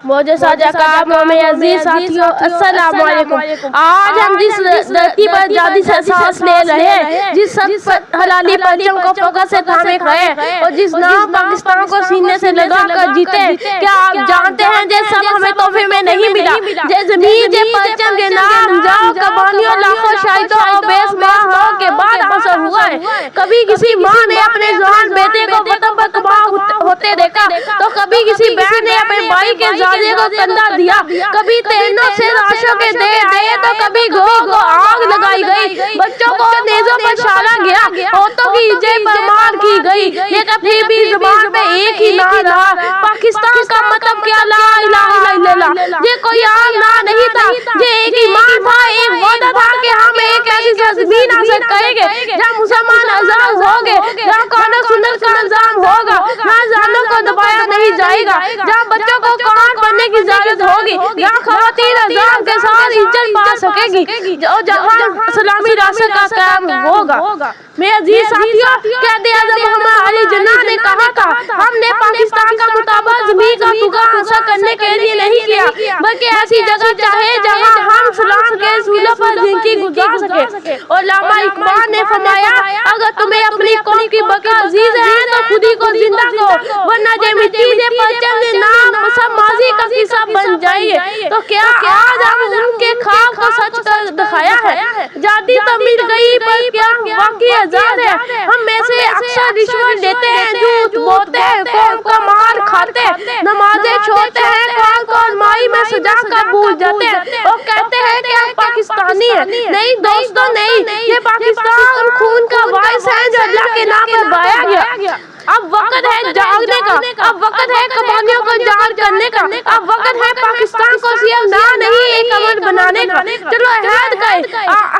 मुझे साझा कामों में अजीज साथियों अस्सलाम वालेकुम। आज हम जिस धरती पर आजादी से सांस ले रहे हैं, जिस सब हलाली परचम को फोकस से थामे खड़े और जिस नाम पाकिस्तान को सीने से लगा कर जीते, क्या आप जानते हैं जे सब हमें तोहफे में नहीं मिला? जे जमीन जे परचम के नाम जाओ कबानियों लाखों शहीदों और बेसमाह के बाद हासिल हुआ है। कभी किसी माँ ने अपने जवान बेटे को वतन पर तबाह होते देखा, तो कभी किसी बहन ने अपने भाई के जाने को कंधा दिया, कभी तेनों से राशों के दे आए तो कभी घो आग लगाई गई, बच्चों को नेज़ों पर छाला गया, औरतों की इज्जत परमार की गई, लेकिन फिर भी जुबान पे एक ही नारा, पाकिस्तान का मतलब क्या? ला इलाहा इल्लल्लाह। ये कोई आम ना नहीं था, ये एक ईमान था, एक वादा था कि हम एक ऐसी ज़मीन हासिल करेंगे जहाँ मुसलमान आजाद होंगे, जहाँ कानून सुन्नत का निज़ाम होगा, जहाँ जानों को दबाया नहीं जाएगा, जहाँ बच्चों को कुरान पढ़ने की इजाजत होगी, जहाँ खवातीन आजाद के साथ इज्जत पा सकेगी, और जहाँ इस्लामी रास्ते का काम होगा। मेरे अजीज साथियों, कहते आज़म मोहम्मद अली जिन्ना ने कहा था, हमने पाकिस्तान का मुताबा ज़मीन का टुकड़ा हासिल करने के लिए नहीं किया, बल्कि ऐसी जगह चाहे जहाँ हम इस्लाम के असूलों पर जिंदगी गुजार सके। और अल्लामा इकबाल ने फरमाया, अगर तुम्हें अपनी कौम की बका अजीज है तो खुद ही को जिंदा करो, वरना जे मिट्टी जे परचम के नाम सब माजी का किस्सा बन जाएंगे। तो क्या आज हम उनके ख्वाब को सच कर दिखाया है? जाती तो मिल गई पर क्या वाकई आजाद है? हम में से अक्सर रिश्वत लेते हैं, झूठ बोलते हैं, कौम का मार खाते हैं, नमाजें छोड़ते हैं, कुरान को अलमारी में सजा कर भूल जाते हैं और कहते हैं कि हम पाकिस्तानी हैं। नहीं दोस्तों, नहीं, ये पाकिस्तान खून का वारिस है जो अल्लाह के नाम पर बहाया गया। अब वक्त है जागने का, अब वक्त है कबानियों को जाग करने का, अब वक्त है पाकिस्तान को सिर्फ ना नहीं एक अमल बनाने का। चलो अहद करें,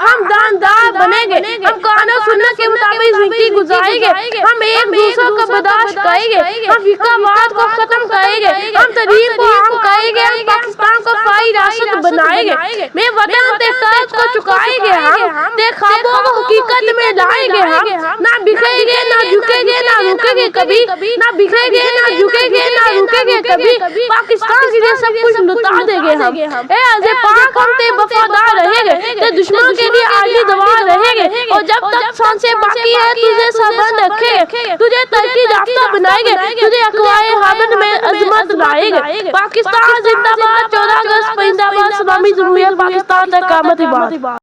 हम दानदार बनेंगे, हम कानून सुन्नत के मुताबिक जिंदगी गुजारेंगे, हम एक दूसरे को बर्दाश्त करेंगे, हम फिक्रावाद को खत्म करेंगे, हम तरीम को आम करेंगे, हम पाकिस्तान को फाई राशद बनाएंगे, मैं वतन ते कर्ज को चुकाएंगे, हम ते ख्वाबों को हकीकत में लाएंगे, हम ना बिखरेंगे, ना झुकेंगे, ना रुकेंगे कभी, ना बिखरेंगे, ना झुकेंगे, ना रुकेंगे कभी, पाकिस्तान के लिए सब कुछ लुटा देंगे हम। ए अज़े पाक हम ते वफादार रहेंगे, ते दुश्मनों के लिए आली दवा रहेंगे, और जब तक सांसें बाकी है तुझे सबंद रखेंगे, तुझे तरक्की याफ्ता बनाएंगे, तुझे अक़वाए हामिद में अज़मत लाएंगे। पाकिस्तान जिंदाबाद, 14 अगस्त जिंदाबाद, इस्लामी जमहूरियत पाकिस्तान तक क़यामत